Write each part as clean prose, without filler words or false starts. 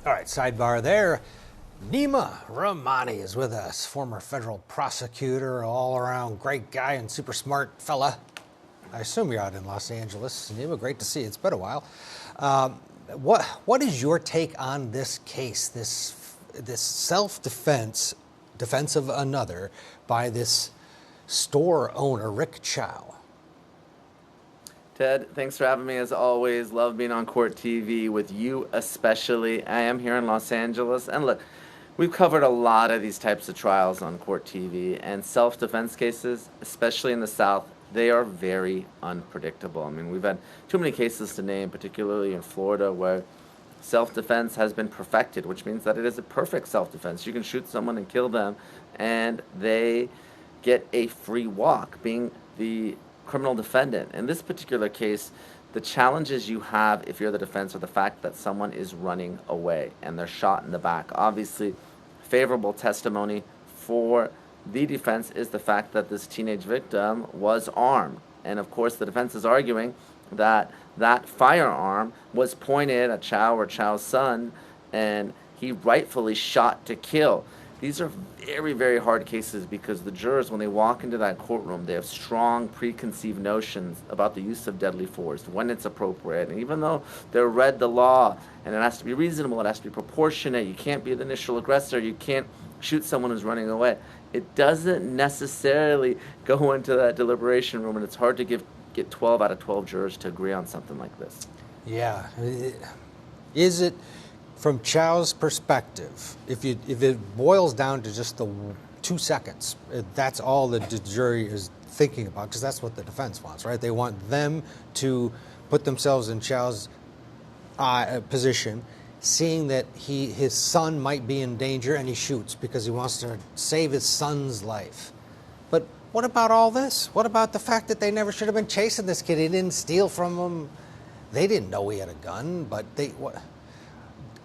All right, sidebar there. Neama Rahmani is with us, former federal prosecutor, all-around great guy and super smart fella. I assume you're out in Los Angeles. Neama, great to see you. It's been a while. What is your take on this case, this self-defense, defense of another, by this store owner, Rick Chow? Ted, thanks for having me as always. Love being on Court TV with you especially. I am here in Los Angeles. And look, we've covered a lot of these types of trials on Court TV. And self-defense cases, especially in the South, they are very unpredictable. I mean, we've had too many cases to name, particularly in Florida, where self-defense has been perfected, which means that it is a perfect self-defense. You can shoot someone and kill them, and they get a free walk, being the criminal defendant. In this particular case, the challenges you have if you're the defense are the fact that someone is running away and they're shot in the back. Obviously, favorable testimony for the defense is the fact that this teenage victim was armed. And of course, the defense is arguing that that firearm was pointed at Chow or Chow's son, and he rightfully shot to kill. These are very, very hard cases because the jurors, when they walk into that courtroom, they have strong preconceived notions about the use of deadly force, when it's appropriate. And even though they're read the law and it has to be reasonable, it has to be proportionate, you can't be the initial aggressor, you can't shoot someone who's running away, it doesn't necessarily go into that deliberation room, and it's hard to get 12 out of 12 jurors to agree on something like this. Yeah. Is it, from Chow's perspective, if it boils down to just the 2 seconds, that's all the jury is thinking about, because that's what the defense wants, right? They want them to put themselves in Chow's position, seeing that his son might be in danger, and he shoots because he wants to save his son's life. But what about all this? What about the fact that they never should have been chasing this kid? He didn't steal from him. They didn't know he had a gun, but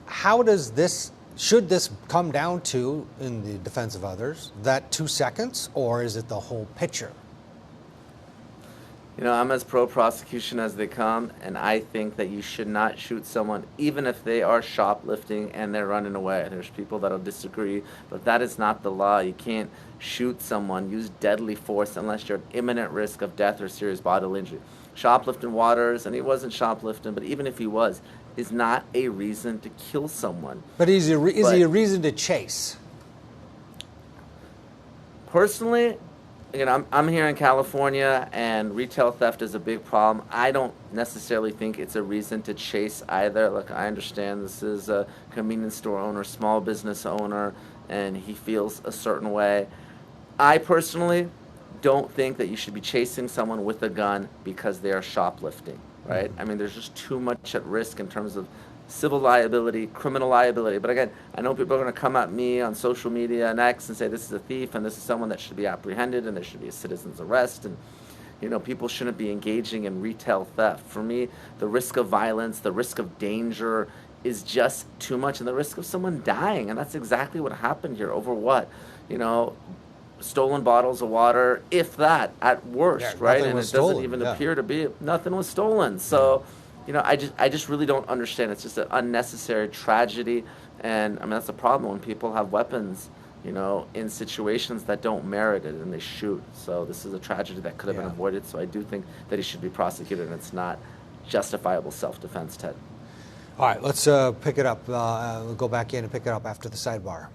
how does this, should this come down to, in the defense of others, that 2 seconds, or is it the whole picture? You know, I'm as pro-prosecution as they come, and I think that you should not shoot someone even if they are shoplifting and they're running away. There's people that'll disagree, but that is not the law. You can't shoot someone, use deadly force unless you're at imminent risk of death or serious bodily injury. Shoplifting Waters, and he wasn't shoplifting, but even if he was, is not a reason to kill someone. But is he a reason to chase? Personally, you know, I'm here in California, and retail theft is a big problem. I don't necessarily think it's a reason to chase either. Look, I understand this is a convenience store owner, small business owner, and he feels a certain way. I personally don't think that you should be chasing someone with a gun because they are shoplifting, right? I mean, there's just too much at risk in terms of civil liability, criminal liability. But again, I know people are going to come at me on social media and X and say this is a thief and this is someone that should be apprehended and there should be a citizen's arrest, and you know, people shouldn't be engaging in retail theft. For me, the risk of violence, the risk of danger is just too much, and the risk of someone dying, and that's exactly what happened here. Over what? You know, stolen bottles of water, if that, at worst, right? And it doesn't even appear to be, nothing was stolen. So, you know, I just really don't understand. It's just an unnecessary tragedy, and I mean, that's the problem when people have weapons, you know, in situations that don't merit it, and they shoot. So this is a tragedy that could have been avoided, so I do think that he should be prosecuted, and it's not justifiable self-defense, Ted. All right, let's pick it up. We'll go back in and pick it up after the sidebar.